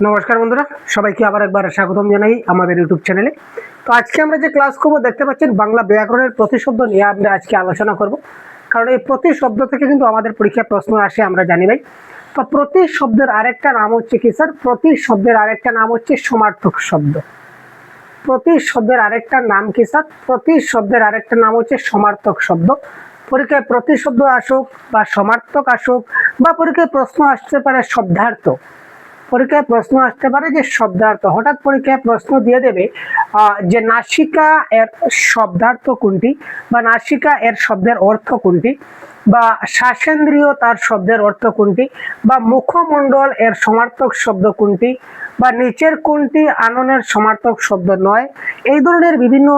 নমস্কার বন্ধুরা, সবাইকে আবার একবার স্বাগতম জানাই আমাদের ইউটিউব চ্যানেলে। তো আজকে আমরা যে ক্লাস করব দেখতে পাচ্ছেন বাংলা ব্যাকরণের প্রতিশব্দ নিয়ে আমরা আজকে আলোচনা করব। কারণ এই প্রতিশব্দ থেকে কিন্তু আমাদের পরীক্ষায় প্রশ্ন আসে, আমরা জানি ভাই। তো প্রতিশব্দের আরেকটা নাম হচ্ছে কি স্যার? প্রতিশব্দের আরেকটা নাম হচ্ছে সমার্থক শব্দ। প্রতিশব্দের আরেকটা নাম কি স্যার? প্রতিশব্দের আরেকটা নাম হচ্ছে সমার্থক শব্দ। পরীক্ষায় প্রতিশব্দ আসুক বা সমার্থক আসুক বা পরীক্ষায় প্রশ্ন আসতে পারে শব্দার্থ, পরীক্ষায় প্রশ্ন আসতে পারে যে শব্দার্থ, হঠাৎ পরীক্ষায় প্রশ্ন দিয়ে দেবে যে নাসিকা এর শব্দার্থ কোনটি, বা নাসিকা এর শব্দের অর্থ কোনটি, বা শ্বাসেন্দ্রিয় তার শব্দের অর্থ কোনটি, বা মুখমণ্ডল এর সমার্থক শব্দ কোনটি, বা নিচের কোনটি আননের সমার্থক শব্দ নয়। এই ধরনের বিভিন্ন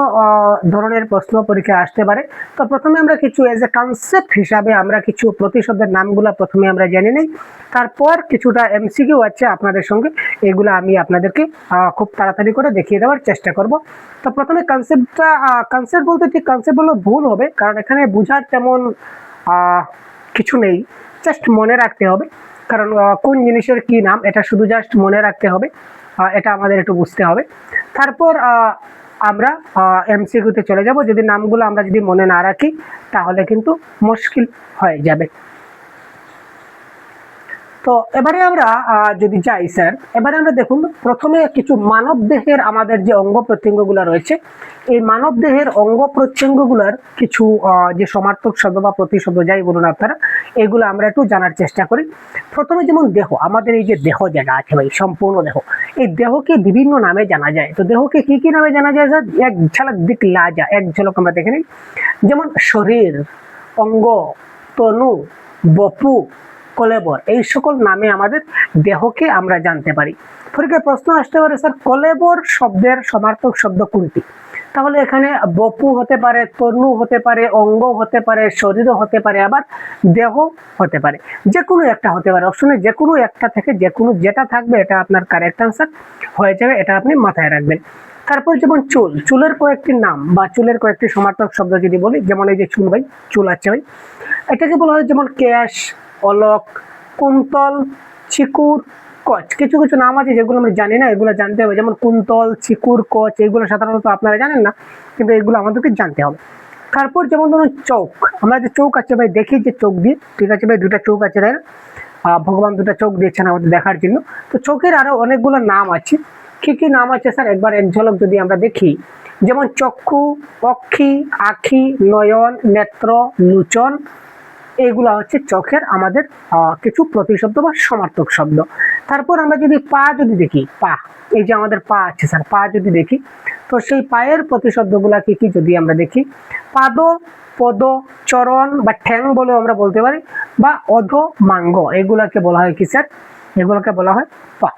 ধরনের প্রশ্ন পরীক্ষায় আসতে পারে। তো প্রথমে আমরা কিছু এজ এ কনসেপ্ট হিসাবে আমরা কিছু প্রতিশব্দের নামগুলো প্রথমে আমরা জেনে নিই, তারপর কিছুটা এমসিকিউ আছে আপনাদের সঙ্গে, এগুলো আমি আপনাদেরকে খুব তাড়াতাড়ি করে দেখিয়ে দেওয়ার চেষ্টা করব। তো প্রথমে কনসেপ্ট বলতে ঠিক কনসেপ্ট বললে ভুল হবে, কারণ এখানে বোঝার তেমন কিছু নেই, জাস্ট মনে রাখতে হবে। কারণ কোন জিনিসের কি নাম এটা শুধু জাস্ট মনে রাখতে হবে, এটা আমাদের একটু বুঝতে হবে। তারপর আমরা এমসিকিউতে চলে যাব। যদি নামগুলো আমরা যদি মনে না রাখি তাহলে কিন্তু মুশকিল হয়ে যাবে। তো এবারে আমরা যদি যাই স্যার, এবারে আমরা দেখুন প্রথমে কিছু মানব দেহের আমাদের যে অঙ্গ প্রত্যঙ্গগুলো রয়েছে, এই মানব দেহের অঙ্গ প্রত্যঙ্গগুলোর কিছু যে সমার্থক শব্দ বা প্রতিশব্দ যাই বলুন আপনারা, এগুলো আমরা একটু জানার চেষ্টা করি। প্রথমে যেমন দেহ, আমাদের এই যে দেহ যেটা আছে ভাই, সম্পূর্ণ দেহ, এই দেহকে বিভিন্ন নামে জানা যায়। তো দেহকে কি কি নামে জানা যায় স্যার? এক ঝলক দিখলা যা, এক ঝলক আমরা দেখে নিই। যেমন শরীর, অঙ্গ, তনু, বপু, কলেবর, এই সকল নামে আমাদের দেহকে আমরা জানতে পারি। পরীক্ষায় প্রশ্ন আসতে পারে স্যার কলেবর শব্দের সমার্থক শব্দ কোনটি? তাহলে এখানে বপু হতে পারে, তনু হতে পারে, অঙ্গ হতে পারে, শরীরও হতে পারে, আবার দেহ হতে পারে, যে কোনো একটা হতে পারে। অপশনে যে কোনো একটা থেকে যে কোনো যেটা থাকবে এটা আপনার কারেক্ট আনসার হয়ে যাবে, এটা আপনি মাথায় রাখবেন। তারপর যেমন চুল, চুলের কয়েকটি নাম বা চুলের কয়েকটি সমার্থক শব্দ যদি বলি, যেমন এই যে চুল ভাই, চুল আছে ভাই, এটাকে বলা হয় যেমন কেশ, অলক, কুন্তল, চিকুর, কচ। কিছু কিছু নাম আছে যেগুলো আমরা জানি না, এগুলো জানতে হবে। যেমন কুন্তল, চিকুর, কচ, এগুলো সাধারণত আপনারা জানেন না, কিন্তু এগুলো আমাদেরকে জানতে হবে। তারপর যেমন ধরুন চোখ, আমরা যে চোখ আছে ভাই দেখি যে চোখ দিয়ে, ঠিক আছে ভাই, দুটা চোখ আছে, তাই না? ভগবান দুটা চোখ দিয়েছেন আমাদের দেখার জন্য। তো চোখের আরো অনেকগুলো নাম আছে। কি কি নাম আছে স্যার একবার এক ঝলক যদি আমরা দেখি, যেমন চক্ষু, অক্ষি, আখি, নয়ন, নেত্র, লোচন, এইগুলা হচ্ছে চোখের আমাদের কিছু প্রতিশব্দ বা সমার্থক শব্দ। তারপর আমরা যদি পা যদি দেখি, পা, এই যে আমাদের পা আছে স্যার, পা যদি দেখি, তো সেই পায়ের প্রতিশব্দগুলা কি কি যদি আমরা দেখি, পাদ, পদ, চরণ বা ঠ্যাং বলে আমরা বলতে পারি, বা অধ, মাঙ্গ, এগুলাকে বলা হয় কি স্যার? এগুলোকে বলা হয় পা।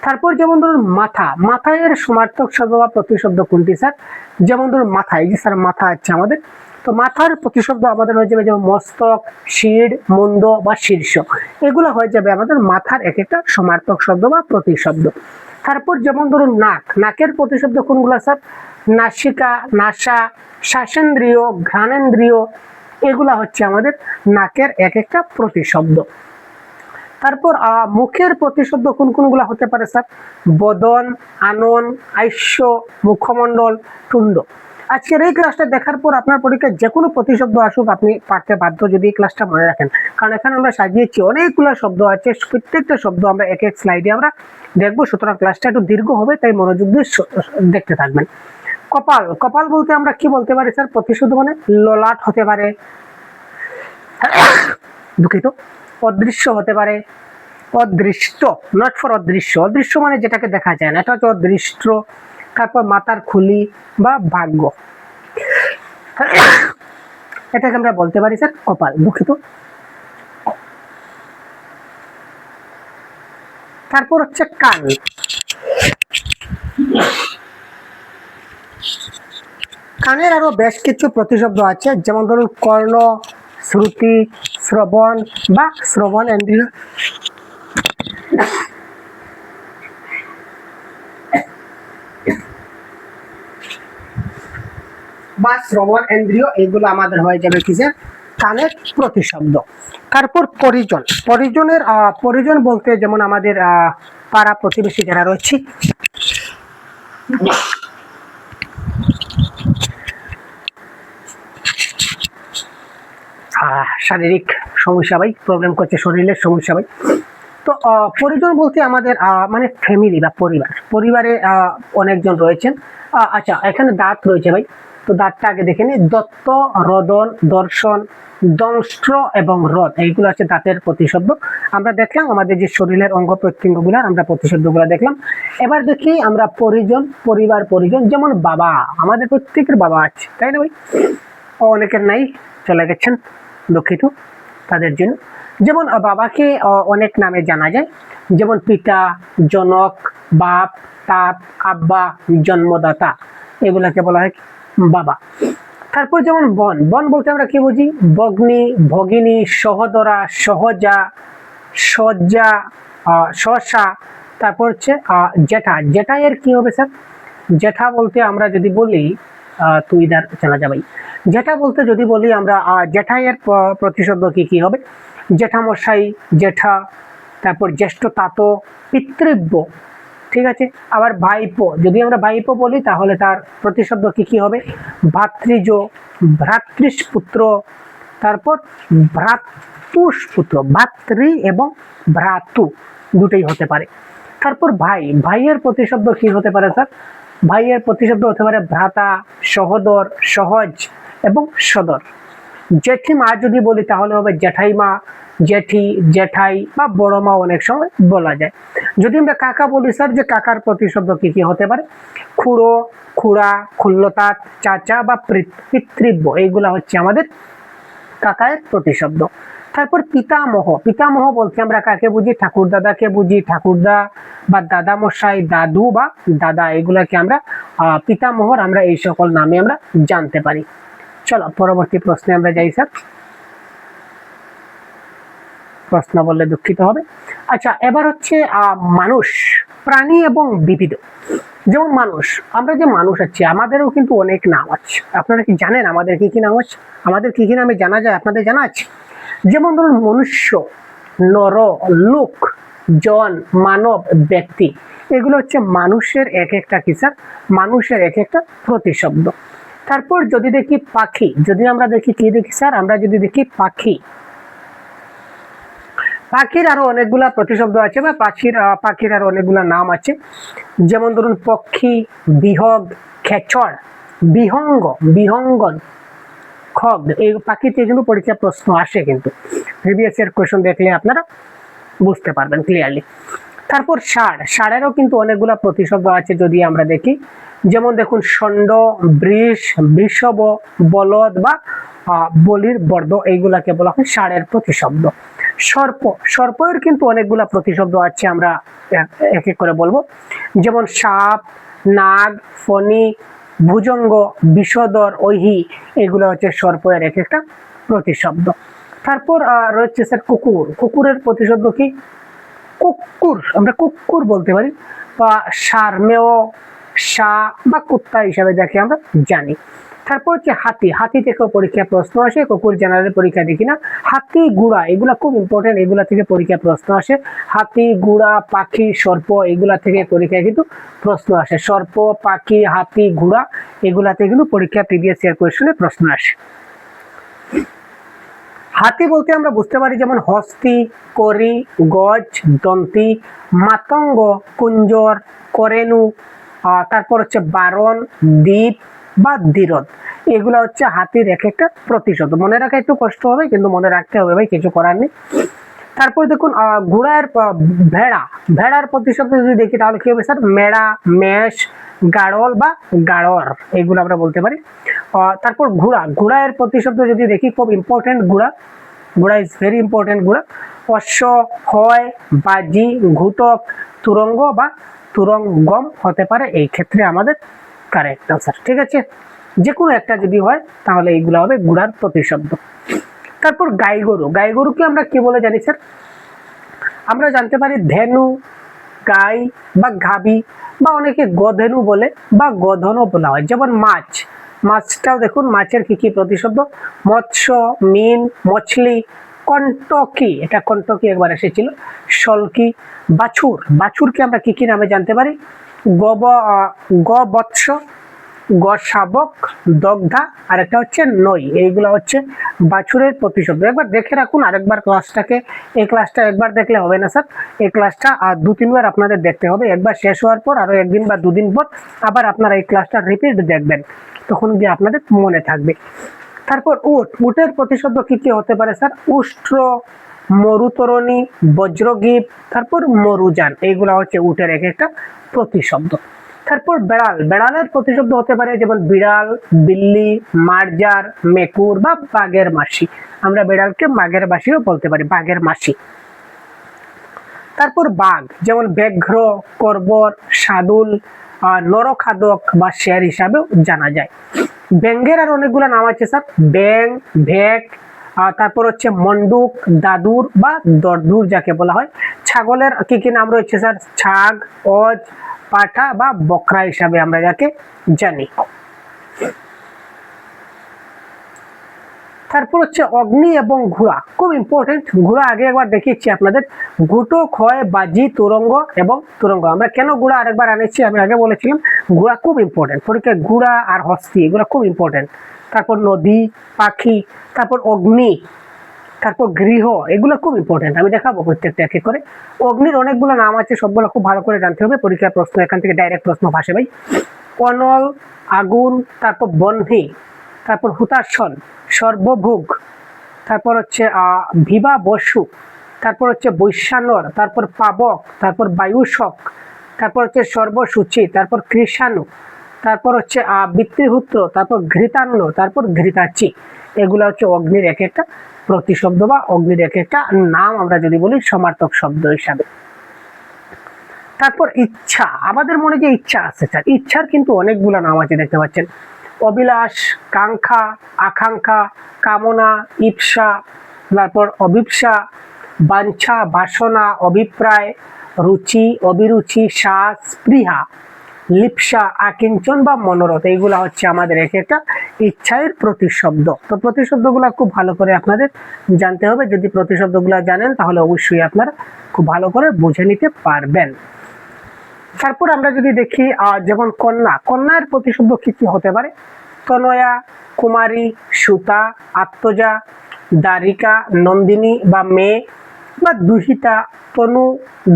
তারপর যেমন ধরুন মাথা, মাথায়ের সমার্থক শব্দ বা প্রতিশব্দ কোনটি স্যার? যেমন ধরুন মাথা, এই যে স্যার মাথা আছে আমাদের, তো মাথার প্রতিশব্দ আমাদের হয়ে যাবে যেমন মস্তক, শির, মুন্ড বা শীর্ষ, এগুলো হয়ে যাবে আমাদের মাথার এক একটা সমার্থক শব্দ বা প্রতিশব্দ। তারপর যেমন ধরুন নাক, নাকের প্রতিশব্দ কোনগুলো স্যার? নাসিকা, নাসা, শ্বাসেন্দ্রিয়, ঘ্রাণেন্দ্রিয়, এগুলা হচ্ছে আমাদের নাকের এক একটা প্রতিশব্দ। তারপর মুখের প্রতিশব্দ কোন কোনগুলা হতে পারে স্যার? বদন, আনন, আইস্য, মুখমণ্ডল, তুণ্ড। আজকের এই ক্লাসটা দেখার পর আপনার পরীক্ষায় যে কোনো প্রতিশব্দ আসুক আপনি পারতে বাধ্য, যদি এই ক্লাসটা মনে রাখেন। কারণ এখানে আমরা সাজিয়েছি অনেকগুলো শব্দ আছে, প্রত্যেকটা শব্দ আমরা এক এক স্লাইডে আমরা দেখবো, সুতরাং ক্লাসটা একটু দীর্ঘ হবে, তাই মনোযোগ দিয়ে দেখতে থাকবেন। কপাল, কপাল বলতে আমরা কি বলতে পারি স্যার? প্রতিশব্দ মানে ললাট হতে পারে, দুঃখিত, অদৃশ্য হতে পারে, অদৃষ্ট, নট ফর অদৃশ্য, অদৃশ্য মানে যেটাকে দেখা যায় না, এটা হচ্ছে অদৃষ্ট। তারপর মাথার খুলি বা ভাগ্য, এটাকে আমরা বলতে পারি স্যার কপাল, দুঃখিত। তারপর হচ্ছে কান, কানের আরো বেশ কিছু প্রতিশব্দ আছে, যেমন ধরুন কর্ণ, শ্রুতি, শ্রবণ বা শ্রবণ ইন্দ্রিয়, বা শ্রবণ ইন্দ্রিয়, এগুলো আমাদের হয়ে যাবে কি স্যার? কানের প্রতিশব্দ। তারপর পরিজন, পরিজনের পরিজন বলতে যেমন আমাদের পাড়া প্রতিবেশী যারা রয়েছে, শারীরিক সমস্যা ভাই, প্রবলেম করছে, শরীরের সমস্যা ভাই। তো পরিজন বলতে আমাদের মানে ফ্যামিলি বা পরিবারে অনেকজন রয়েছেন। আচ্ছা, এখানে দাঁত রয়েছে ভাই, তো দাঁতটা আগে দেখে নিই। দত্ত, রদন, দর্শন, দংষ্ট্র এবং রদ, এইগুলো হচ্ছে দাঁতের প্রতিশব্দ। আমরা দেখলাম আমাদের যে শরীরের অঙ্গ প্রত্যঙ্গগুলো, আমরা প্রতিশব্দগুলো দেখলাম। এবার দেখি আমরা পরিজন, পরিজন, যেমন বাবা, আমাদের প্রত্যেকের বাবা আছে, তাই না ভাই? অনেকের নাই, চলে গেছেন, দুঃখিত তাদের জন্য। যেমন বাবাকে অনেক নামে জানা যায়, যেমন পিতা, জনক, বাপ, তাত, আব্বা, জন্মদাতা, এগুলাকে বলা হয় বাবা। তারপর যেমন বোন বলতে আমরা কি বুঝি? ভগ্নী, ভগিনী, সহোদরা, সহজা, সজ্জা, শশা। তারপর হচ্ছে জেঠা এর কি হবে স্যার? জেঠা বলতে আমরা যদি বলি তুই ইধার চলা যাবাই, জেঠা বলতে যদি বলি আমরা জেঠাইয়ের প্রতিশব্দ কি হবে? জেঠামশাই, জেঠা। তারপর জ্যেষ্ঠ তাতো, পিতৃব্য, ঠিক আছে। আবার ভাইপো, যদি আমরা ভাইপো বলি তাহলে তার প্রতিশব্দ কি হবে? ভাতৃজ, ভ্রাতৃষ্পুত্র, তারপর ভ্রাতুষ্পুত্র, ভাতৃ এবং ভ্রাতু দুটোই হতে পারে। তারপর ভাইয়ের প্রতিশব্দ কি হতে পারে স্যার? ভাইয়ের প্রতিশব্দ হতে পারে ভ্রাতা, সহোদর, সহজ এবং সদর। জেঠিমা যদি বলি তাহলে হবে জ্যাঠাইমা, জেঠি, জেঠাই বা বড় মা অনেক সময় বলা যায়। যদি আমরা কাকা বলি স্যার, যে কাকার প্রতিশব্দ কি হতে পারে? খুড়ো, খুড়া, খুল্লতাত, চাচা বা পিতৃব্য, এইগুলা হচ্ছে আমাদের কাকায়ের প্রতিশব্দ। তারপর পিতামহ বলতে আমরা কাকে বুঝি? ঠাকুর দাদাকে বুঝি, ঠাকুরদা বা দাদা মশাই, দাদু বা দাদা, এগুলাকে আমরা পিতামহর আমরা এই সকল নামে আমরা জানতে পারি। চলো পরবর্তী প্রশ্নে আমরা যাই স্যার। প্রশ্ন বললে দুঃখিত হবে। আচ্ছা, এবার হচ্ছে মানুষ, প্রাণী এবং বিবিধ। যেমন মানুষ, আমরা যে মানুষ আছি আমাদেরও কিন্তু অনেক নাম আছে। আপনারা কি জানেন আমাদের কি নাম আছে? আমাদের কি নামে জানা যায়? আপনাদের জানা আছে? যেমন ধরুন মনুষ্য, নর, লোক, জন, মানব, ব্যক্তি, এগুলো হচ্ছে মানুষের এক একটা কি স্যার? মানুষের এক একটা প্রতিশব্দ। তারপর যদি দেখি পাখি, যদি আমরা দেখি কি দেখি স্যার? আমরা যদি দেখি পাখির আরো অনেকগুলা প্রতিশব্দ আছে বা পাখির আরো অনেকগুলা নাম আছে। যেমন ধরুন পক্ষী, বিহগ, খেচড়, বিহঙ্গ, বিহঙ্গন, খগ। এই পাখিতে কিন্তু পরীক্ষা প্রশ্ন আসে, কিন্তু প্রিভিয়াস ইয়ার কোয়েশ্চন দেখলে আপনারা বুঝতে পারবেন ক্লিয়ারলি। তারপর ষাঁড়েরও কিন্তু অনেকগুলা প্রতিশব্দ আছে যদি আমরা দেখি। যেমন দেখুন ষণ্ড, বৃষ, বৃষভ, বলদ বা বলির বর্দ, এইগুলাকে বলা হয় ষাঁড়ের প্রতিশব্দ। সর্পের কিন্তু অনেকগুলা প্রতিশব্দ আছে, আমরা এক এক করে বলবো। যেমন সাপ, নাগ, ফণি, ভুজঙ্গ, বিষধর, ঐহি, এগুলো হচ্ছে সর্পের এক একটা প্রতিশব্দ। তারপর রয়েছে স্যার কুকুরের প্রতিশব্দ কি? কুকুর, আমরা কুকুর বলতে পারি, বা সারমেয়, সা বা কুত্তা হিসাবে যাকে আমরা জানি। তারপর হচ্ছে হাতি থেকেও পরীক্ষা প্রশ্ন আসে, কুকুর জেনারেল পরীক্ষা দেখি না। হাতি, ঘোড়া, এগুলা খুব ইম্পর্টেন্ট, এগুলা থেকে পরীক্ষা প্রশ্ন আসে। হাতি, ঘোড়া, পাখি, সর্প, এগুলা থেকে পরীক্ষায় কিন্তু প্রশ্ন আসে। সর্প, পাখি, হাতি, ঘোড়া, এগুলাতে কিন্তু পরীক্ষা প্রিভিয়াস ইয়ার কোয়েশ্চনে প্রশ্ন আসে। হাতি বলতে আমরা বুঝতে পারি যেমন হস্তি, করি, গজ, দন্তি, মাতঙ্গ, কুঞ্জর, করেনু, তারপর হচ্ছে বারণ, দ্বীপ বা দ্বিরথ, এগুলা হচ্ছে হাতির এক একটা প্রতিশব্দ। মনে রাখা একটু কষ্ট হবে, কিন্তু মনে রাখতে হবে ভাই, কিছু করার নেই। তারপর দেখুন ভেড়ার প্রতিশব্দ যদি দেখি তাহলে কি হবে স্যার? মেড়া, মেষ, গাড়ল বা গাড়র, এগুলো আমরা বলতে পারি। তারপর ঘোড়া এর প্রতিশব্দ যদি দেখি, খুব ইম্পর্টেন্ট, ঘোড়া ইজ ভেরি ইম্পর্টেন্ট। অশ্ব, হয়, বাজি, ঘুতক, তুরঙ্গ বা তুরঙ্গম হতে পারে এই ক্ষেত্রে আমাদের কারেক্ট আনসার, ঠিক আছে। যে কোনো একটা যদি হয় তাহলে এইগুলো হবে ঘোড়ার প্রতিশব্দ। তারপর গাই গরুকে আমরা কি বলে জানি স্যার? আমরা জানতে পারি ধেনু, গাই বা গাভী, বা অনেকে গধেনু বলে বা গধনও বলা হয়। যেমন মাছটাও দেখুন, মাছের কি প্রতিশব্দ? মৎস্য, মিন, মছলি, কণ্টকি, এটা কণ্টকি একবার এসেছিল, সলকি, বাছুর, বাছুরকে আমরা কি কি নামে জানতে পারি? গবৎস, শাবক, দগ্ধা, আর একটা হচ্ছে নই। এইগুলো হচ্ছে বাছুরের প্রতিশব্দ। একবার দেখে রাখুন আরেকবার ক্লাসটাকে। এই ক্লাসটা একবার দেখলে হবে না স্যার, এই ক্লাসটা 2-3 বার আপনাদের দেখতে হবে। একবার শেষ হওয়ার পর আরো 1 দিন বা 2 দিন পর আবার আপনারা এই ক্লাসটা রিপিট দেখবেন, তখন গিয়ে আপনাদের মনে থাকবে। তারপর উট, উটের প্রতিশব্দ কি কি হতে পারে স্যার? উষ্ট্র, মরুতরণী, বজ্রগীত, তারপর মরুযান। এইগুলা হচ্ছে উটের এক একটা প্রতিশব্দ। তারপর বেড়াল, বেড়ালের প্রতিশব্দ হতে পারে যেমন বিড়াল, বিল্লি, মার্জার, মেকুর বা বাঘের মাসি। আমরা বেড়ালকে বাঘের মাসিও বলতে পারি, বাঘের মাসি। তারপর বাঘ, যেমন ব্যাঘ্র, কর্বর, শাদুল, নরখাদক বা শেয়ার হিসাবেও জানা যায়। ব্যাঙের আর অনেকগুলো নাম আছে স্যার, ব্যাং, ভেক, তারপর হচ্ছে মন্ডুক, দাদুর বা দরদুর যাকে বলা হয়। ছাগলের কি কি নাম রয়েছে স্যার? ছাগ, অজ, পাঠা বা বকরা হিসাবে আমরা যাকে জানি। তারপর হচ্ছে অগ্নি এবং ঘোড়া, খুব ইম্পর্টেন্ট। ঘোড়া আগে একবার দেখিয়েছি আপনাদের, ঘুটো, ক্ষয়, বাজি, তুরঙ্গ এবং তুরঙ্গ। আমরা কেন ঘোড়া আরেকবার আনেছি আমি আগে বলেছিলাম, ঘোড়া খুব ইম্পর্টেন্ট পরীক্ষায়। ঘোড়া আর হস্তি এগুলো খুব ইম্পর্টেন্ট। তারপর নদী, পাখি, তারপর অগ্নি, তারপর গৃহ, এগুলো খুব ইম্পর্টেন্ট। আমি দেখাবো প্রত্যেকটা একে করে। অগ্নির অনেকগুলো নাম আছে, সবগুলো খুব ভালো করে জানতে হবে। পরীক্ষার প্রশ্ন এখান থেকে ডাইরেক্ট প্রশ্ন ভাসে ভাই। অনল, আগুন, তারপর বহ্নি, তারপর হুতাশন, সর্বভোগ, তারপর হচ্ছে ভিবা বসু, তারপর হচ্ছে বৈশ্যানর, তারপর পাবক, তারপর বায়ুশক, তারপর হচ্ছে সর্বসূচি, তারপর কৃষাণু, তারপর হচ্ছে বৃত্তিহুত্র, তারপর ঘৃতান্ন, তারপর ঘৃতাচি। এগুলো হচ্ছে অগ্নির এক একটা প্রতিশব্দ বা অগ্নির এক একটা নাম আমরা যদি বলি সমার্থক শব্দ হিসাবে। তারপর ইচ্ছা, আমাদের মনে যে ইচ্ছা আছে স্যার, ইচ্ছার কিন্তু অনেকগুলো নাম আছে দেখতে পাচ্ছেন। অবিলাস, কাঙ্ক্ষা, আকাঙ্ক্ষা, কামনা, ইপ্সা, তারপর অভিপ্সা, বাঞ্ছা, বাসনা, অভিপ্রায়, রুচি, অভিরুচি, শ্বাস, স্পৃহা, লিপ্সা, আকিঞ্চন বা মনোরথ। এইগুলা হচ্ছে আমাদের এক একটা ইচ্ছার প্রতিশব্দ। তো প্রতিশব্দগুলো খুব ভালো করে আপনাদের জানতে হবে। যদি প্রতিশব্দগুলো জানেন তাহলে অবশ্যই আপনারা খুব ভালো করে বুঝে নিতে পারবেন। তারপর আমরা যদি দেখি যেমন কন্যা, কন্যার প্রতিশব্দ কি কি হতে পারে? তনয়া, কুমারী, সুতা, আত্মজা, দ্বারিকা, নন্দিনী বা মেয়ে বা দুহিতা, তনু,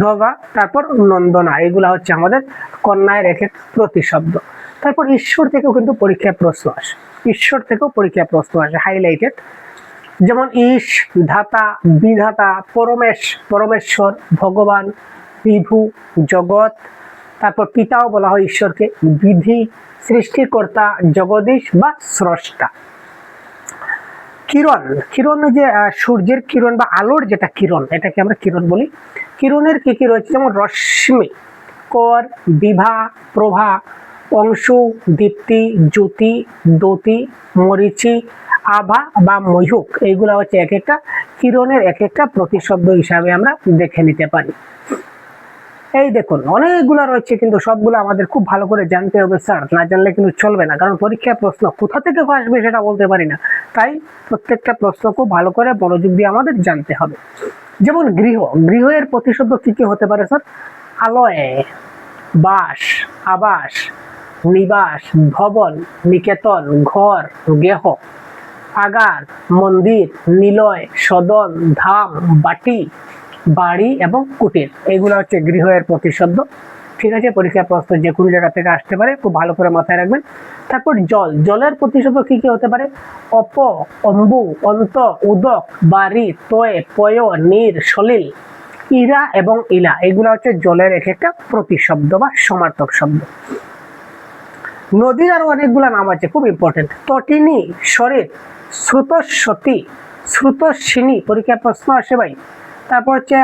ধগা, তারপর নন্দনা। এগুলা হচ্ছে আমাদের কন্যার এক এক প্রতিশব্দ। তারপর ঈশ্বর থেকেও কিন্তু পরীক্ষায় প্রশ্ন আসে, ঈশ্বর থেকেও পরীক্ষায় প্রশ্ন আসে হাইলাইটেড। যেমন ঈশ, ধাতা, বিধাতা, পরমেশ, পরমেশ্বর, ভগবান, বিভু, জগৎ, তারপর পিতাও বলা হয় ঈশ্বরকে, বিধি, সৃষ্টিকর্তা, জগদীশ বা স্রষ্টা। কিরণ, কিরণ যে সূর্যের কিরণ বা আলোর যেটা কিরণ, এটাকে আমরা কিরণ বলি। কিরণের কি কি রয়েছে? যেমন রশ্মি, কর, বিভা, প্রভা, অংশু, দীপ্তি, জ্যোতি, দ্যুতি, মরিচি, আভা বা ময়ূক। এইগুলা হচ্ছে এক একটা কিরণের এক একটা প্রতিশব্দ হিসাবে আমরা দেখে নিতে পারি। এই দেখুন অনেকগুলো রয়েছে, কিন্তু সবগুলো আমাদের খুব ভালো করে জানতে হবে স্যার, না জানলে কিন্তু চলবে না। কারণ পরীক্ষার প্রশ্ন কোথা থেকে আসবে সেটা বলতে পারি না, তাই প্রত্যেকটা প্রশ্ন খুব ভালো করে মনোযোগ দিয়ে আমাদের জানতে হবে। যেমন গৃহ, গৃহের প্রতিশব্দ কি কি হতে পারে স্যার? আলয়, বাস, আবাস, নিবাস, ভবন, নিকেতন, ঘর, গেহ, আগার, মন্দির, নিলয়, সদন, ধাম, বাটি, বাড়ি এবং কুটির। এগুলো হচ্ছে গৃহের প্রতিশব্দ। ঠিক আছে, পরীক্ষার প্রশ্ন যে কোনো জায়গা থেকে আসতে পারে, খুব ভালো করে মাথায় রাখবেন। তারপর জল, জলের প্রতিশব্দ কি কি হতে পারে? অপ, অম্বু, অন্ত, উদক, বাড়ি, তয়, পয়, নীর, সলিল, ইরা এবং ইলা। এগুলো হচ্ছে জলের এক একটা প্রতিশব্দ বা সমার্থক শব্দ। নদীর আরো অনেকগুলো নাম আছে, খুব ইম্পর্টেন্ট। তটিনী, শরীর, শ্রুতস্বতী, শ্রুতস্বিনী, পরীক্ষার প্রশ্ন আসে ভাই। তারপর হচ্ছে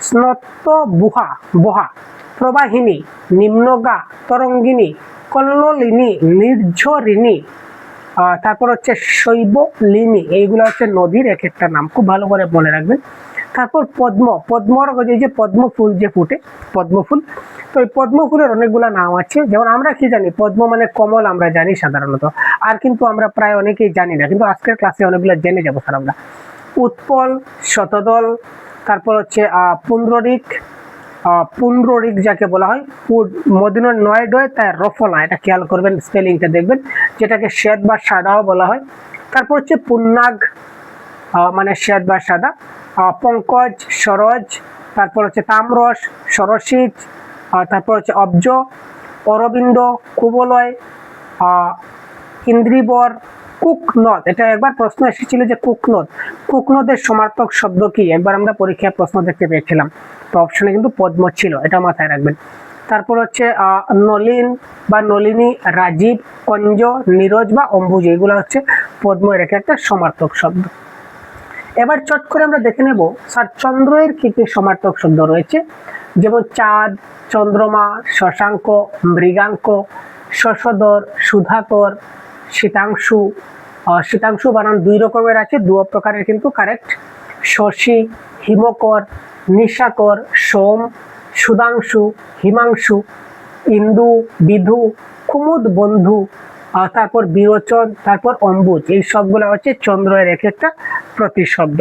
স্নত বুহা, বহা, প্রবাহিনী, নিম্নগা, তরঙ্গিনী, কল্লোলিনী, নির্ঝরিণী, তারপর হচ্ছে শৈবলিনী। এইগুলো হচ্ছে নদীর এক একটা নাম, খুব ভালো করে মনে রাখবেন। তারপর পদ্ম, পদ্মর যে পদ্ম ফুল যে ফুটে, পদ্ম ফুল। তো এই পদ্ম ফুলের অনেকগুলো নাম আছে। যেমন আমরা কি জানি, পদ্ম মানে কমল আমরা জানি সাধারণত, আর কিন্তু আমরা প্রায় অনেকেই জানি না, কিন্তু আজকের ক্লাসে অনেকগুলো জেনে যাবো স্যার আমরা। উৎপল, শতদল, তারপর হচ্ছে পুণ্ডরিক, পুন্ডরিক যাকে বলা হয়, মদিনার নয় ডয় তাই রফলা, এটা খেয়াল করবেন, স্পেলিংটা দেখবেন, যেটাকে শ্বেত বা সাদাও বলা হয়। তারপর হচ্ছে পুন্নাগ, মানে শ্বেত বা সাদা, পঙ্কজ, সরজ, তারপর হচ্ছে তাম্রস, সরসিজ, তারপর হচ্ছে অব্জ, অরবিন্দ, কুবলয়, ইন্দ্রিবর, কুকনদ। এটা একবার প্রশ্ন এসেছিল যে কুকনদ, কুকনদের সমার্থক শব্দ কি, একবার আমরা পরীক্ষায় প্রশ্ন দেখতে পেয়েছিলাম, তো অপশনে কিন্তু পদ্ম ছিল, এটা মাথায় রাখবেন। তারপর হচ্ছে নলিন বা নলিনী, রাজীব, কঞ্জ, নীরজ বা অম্বুজ, এগুলো হচ্ছে পদ্ম এর একটা সমার্থক শব্দ। এবার চট করে আমরা দেখে নেব স্যার চন্দ্রের কি কি সমার্থক শব্দ রয়েছে, যেমন চাঁদ, চন্দ্রমা, শশাঙ্ক, মৃগাঙ্ক, শশধর, সুধাকর, শীতাংশু। শীতাংশু বানান দুই রকমের আছে, দু প্রকারের কিন্তু কারেক্ট। শশী, হিমকর, নিশাকর, সোম, সুধাংশু, হিমাংশু, ইন্দু, বিধু, কুমুদ বন্ধু, তারপর বিরোচন, তারপর অম্বুজ, এই সবগুলো হচ্ছে চন্দ্রের এক একটা প্রতিশব্দ।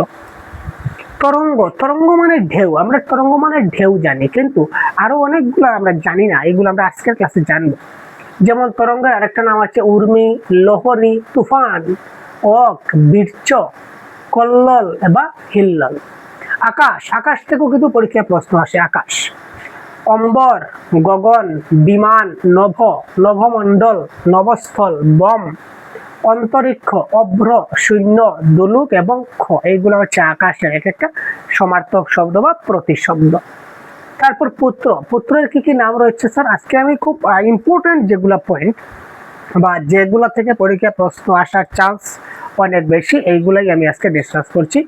তরঙ্গ, তরঙ্গ মানে ঢেউ, আমরা তরঙ্গ মানে ঢেউ জানি, কিন্তু আরো অনেকগুলো আমরা জানি না, এগুলো আমরা আজকের ক্লাসে জানবো। যেমন তরঙ্গের আরেকটা নাম আছে উর্মি, লহরী, তুফান, অক, বীর্য, কল্লোল বা হিল্লোল। আকাশ, আকাশ থেকেও কিন্তু পরীক্ষায় প্রশ্ন আসে, আকাশ। অম্বর, গগন, বিমান, নভ, নভমণ্ডল, নভস্থল, বম, অন্তরিক্ষ, অভ্র, শূন্য, দুলুক এবং খ, এইগুলো হচ্ছে আকাশের এক একটা সমার্থক শব্দ বা প্রতিশব্দ। তারপর পুত্র, পুত্রের কি কি নাম রয়েছে স্যার, আজকে আমি খুব ইম্পর্টেন্ট যেগুলো পয়েন্ট বা যেগুলো থেকে পরীক্ষায় প্রশ্ন আসার চান্স অনেক বেশি, এইগুলাই আমি আজকে ডিসকাস করছি।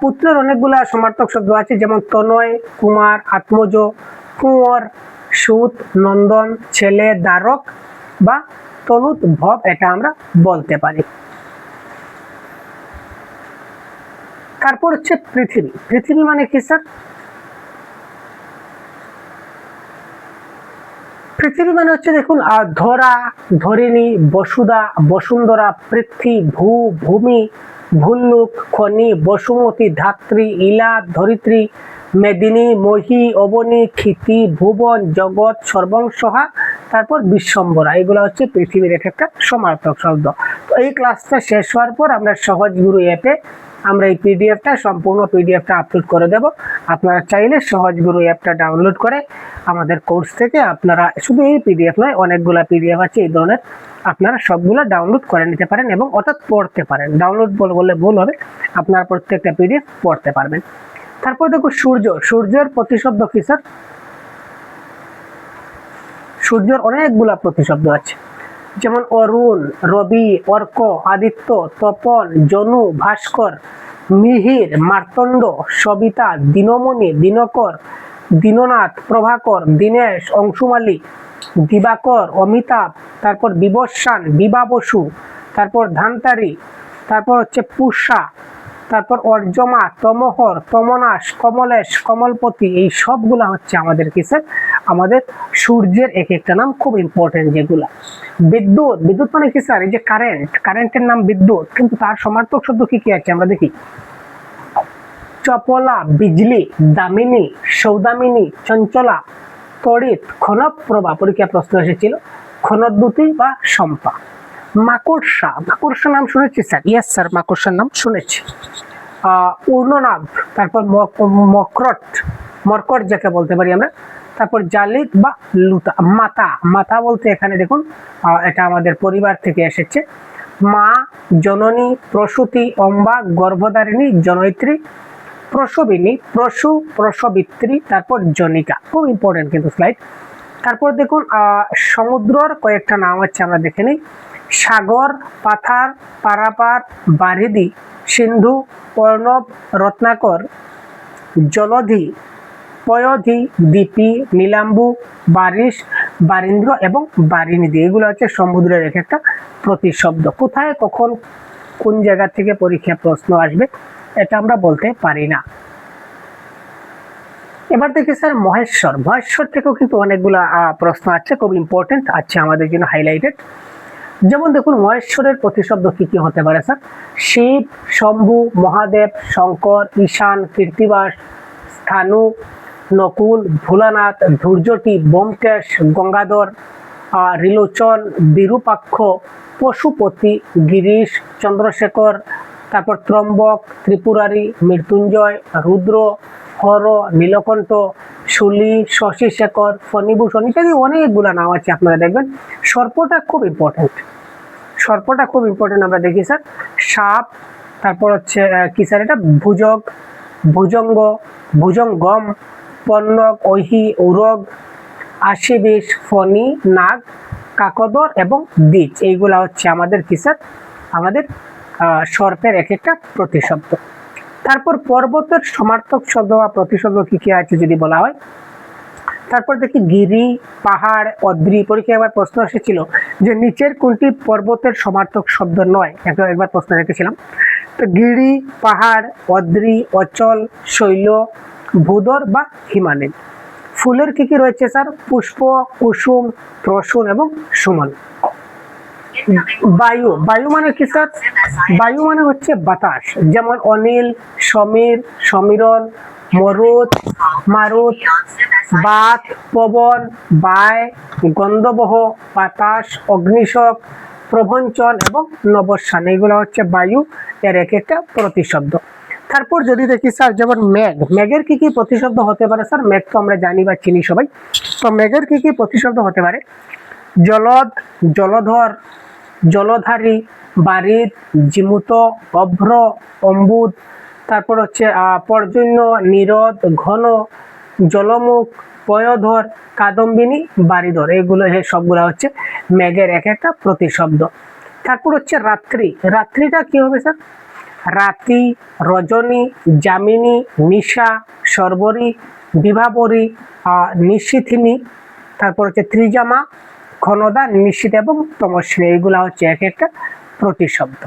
পুত্রের অনেকগুলা সমার্থক শব্দ আছে, যেমন তনয়, কুমার, আত্মজ, কুঁয়র, সুত, নন্দন, ছেলে, দ্বারক বা তনুত ভব, এটা আমরা বলতে পারি। তারপর হচ্ছে পৃথিবী, পৃথিবী মানে কি স্যার, পৃথিবী মানে হচ্ছে দেখুন ধরা, ধরিণী, বসুধা, বসুন্ধরা, পৃথ্বী, ভূ, ভূমি, ভুল্লুক, খনি, বসুমতী, ধাত্রী, ইলা, ধরিত্রী, মেদিনী, মহি, অবনী, ক্ষিতি, ভুবন, জগৎ, সর্বংসহা, তারপর বিশ্বম্বরা, এগুলো হচ্ছে পৃথিবীর এক একটা সমার্থক শব্দ। তো এই ক্লাসটা শেষ হওয়ার পর আমরা সহজ গুরু অ্যাপে আমরা এই পিডিএফটা, সম্পূর্ণ পিডিএফটা আপলোড করে দেব। আপনারা চাইলে সহজ গুরু অ্যাপটা ডাউনলোড করে আমাদের কোর্স থেকে আপনারা শুধু এই পিডিএফ নয়, অনেকগুলো পিডিএফ আছে এই ধরনের, আপনারা সবগুলো ডাউনলোড করে নিতে পারেন এবং অর্থাৎ পড়তে পারেন, ডাউনলোড বললে ভুল হবে, আপনারা প্রত্যেকটা পিডিএফ পড়তে পারবেন। তারপর দেখো সূর্য, সূর্যের প্রতিশব্দ কি স্যার, সূর্যের অনেকগুলা প্রতিশব্দ আছে, যেমন অরুণ, রবি, অর্ক, আদিত্য, তপন, জনু, ভাস্কর, মিহির, মার্তণ্ড, সবিতা, দিনমণি, দিনকর, দীননাথ, প্রভাকর, দীনেশ, অংশুমালী, দিবাকর, অমিতাভ, তারপর বিবস্বান, বিভা বসু, তারপর ধান্তারি, তারপর হচ্ছে পুষা, তারপর অর্জমা, তমোহর, তমনাশ, কমলেশ, কমলপতি, এই সবগুলা হচ্ছে আমাদের কিসের, আমাদের সূর্যের এক একটা নাম, খুব ইম্পর্টেন্ট যেগুলা। বিদ্যুৎ, বিদ্যুৎ মানে কি স্যার, এই যে কারেন্ট, কারেন্টের নাম বিদ্যুৎ, কিন্তু তার সমার্থক শব্দ কি কি আছে আমরা দেখি। চপলা, বিজলি, দামিনী, সৌদামিনী, চঞ্চলা, তড়িৎ, ক্ষণপ্রভা, পরীক্ষা প্রশ্ন এসেছিল, ক্ষণদ্যুতি বা শম্পা। মাকড়সা, মাকড়সা নাম শুনেছি স্যার, ইয়েস স্যার, মাকড়সার নাম শুনেছি। উর্ণনাভ, তারপর মকরট, মরকট যাকে বলতে পারি আমরা, তারপর জালিদ বা লুতা। মাতা, মাতা বলতে এখানে দেখুন এটা আমাদের পরিবার থেকে এসেছে। মা, জননী, প্রসূতি, অম্বা, গর্ভধারিণী, জনয়িত্রী, প্রসবিনী, প্রসূ, প্রসবিত্রী, তারপর জনিকা, খুব ইম্পর্টেন্ট কিন্তু স্লাইড। তারপর দেখুন সমুদ্রর কয়েকটা নাম আছে, আমরা দেখে নিই। সাগর, পাথার, পারাপার, বারিধি, সিন্ধু, পর্ণব, রত্নাকর, জলধি, পয়ধি, দীপি, নীলাম্বু, বারিশ, বারিন্দ্র এবং বারিনিধি, এগুলো হচ্ছে সমুদ্রের এক একটা প্রতিশব্দ। কোথায় কখন কোন জায়গা থেকে পরীক্ষা প্রশ্ন আসবে এটা আমরা বলতে পারি না। এবার দেখি স্যার মহেশ্বর, মহেশ্বর থেকেও কিন্তু অনেকগুলা প্রশ্ন আছে, খুব ইম্পর্টেন্ট আছে আমাদের জন্য হাইলাইটেড। যেমন দেখুন মহেশ্বরের প্রতিশব্দ কি কি হতে পারে স্যার, শিব, শম্ভু, মহাদেব, শঙ্কর, ঈশান, কীর্তিবাস, স্থানু, নকুল, ভোলানাথ, ধৈর্যটি, ব্যোমকেশ, গঙ্গাধর, ত্রিলোচন, বিরূপাক্ষ, পশুপতি, গিরিশ, চন্দ্রশেখর, তারপর ত্রম্বক, ত্রিপুরারি, মৃত্যুঞ্জয়, রুদ্র, হর, নীলকণ্ঠ, শুলি, শশীশেখর, ফণিভূষণ ইত্যাদি অনেকগুলা নাম আছে আপনারা দেখবেন। সর্পটা খুব ইম্পর্টেন্ট, সর্পটা খুব ইম্পর্টেন্ট আমরা দেখি স্যার। সাপ, তারপর হচ্ছে কি স্যার এটা, ভুজগ, ভুজঙ্গ, ভুজঙ্গম, পন্নগ, ঐহি, ঔরগ, আশিবিষ, ফণি, নাগ, কাকদর এবং দ্বিজ, এইগুলা হচ্ছে আমাদের কি স্যার, আমাদের সর্পের এক একটা প্রতিশব্দ। তারপর পর্বতের সমার্থক শব্দ বা প্রতিশব্দ কি কি আছে যদি বলা হয়, তারপর দেখি গিরি, পাহাড়, অদ্রি। পরীক্ষায় একবার প্রশ্ন এসেছিল যে নিচের কোনটি পর্বতের সমার্থক শব্দ নয়, একবার প্রশ্ন রেখেছিলাম। তো গিরি, পাহাড়, অদ্রি, অচল, শৈল, ভূধর বা হিমানীল। ফুলের কি কি রয়েছে স্যার, পুষ্প, কুসুম, প্রসূন এবং সুমন। বায়ু, বায়ু মানে কি স্যার, বায়ু মানে হচ্ছে বাতাস, যেমন অনিল, সমীর, সমীরণ, মরুত, মারুত, বাত, পবন, বায়, গন্ধবহ, বাতাস, অগ্নিশক, প্রভঞ্চন এবং নবস্বান, এগুলো হচ্ছে বায়ু এর এক একটা প্রতিশব্দ। তারপর যদি দেখি স্যার যেমন মেঘ, মেঘের কি কি প্রতিশব্দ হতে পারে স্যার, মেঘ তো আমরা জানি বা চিনি সবাই, তো মেঘের কি কি প্রতিশব্দ হতে পারে, জলদ, জলধর, জলধারী, বারিদ, জিমুত, অভ্র, অম্বুদ, তারপর হচ্ছে পর্জন্য, নিরদ, ঘন, জলমুখ, পয়ধর, কাদম্বিনী, বারিধর, এগুলো সবগুলো হচ্ছে মেঘের এক একটা প্রতিশব্দ। তারপর হচ্ছে রাত্রি, রাত্রিটা কি হবে স্যার, রাতি, রজনী, যামিনী, নিশা, শর্বরী, বিভাবরী, নিশীথিনী, তারপর হচ্ছে ত্রিজামা, ক্ষণদা, নিশীথ এবং তমস্বিনী, এইগুলা হচ্ছে এক একটা প্রতিশব্দ।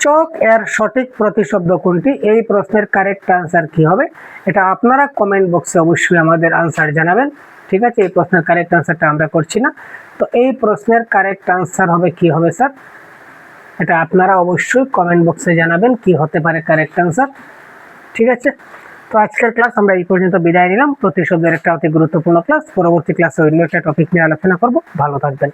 চোখ এর সঠিক প্রতিশব্দ কোনটি, এই প্রশ্নের কারেক্ট আনসার কি হবে, এটা আপনারা কমেন্ট বক্সে অবশ্যই আমাদের আনসার জানাবেন। ঠিক আছে, এই প্রশ্নের কারেক্ট আনসারটা আমরা করছি না, তো এই প্রশ্নের কারেক্ট আনসার হবে কি হবে স্যার, এটা আপনারা অবশ্যই কমেন্ট বক্সে জানাবেন কি হতে পারে কারেক্ট আনসার। ঠিক আছে, তো আজকের ক্লাস আমরা এই পর্যন্ত বিদায় নিলাম। প্রতিশব্দের একটা অতি গুরুত্বপূর্ণ ক্লাস, পরবর্তী ক্লাসে অন্য একটা টপিক নিয়ে আলোচনা করব। ভালো থাকবেন।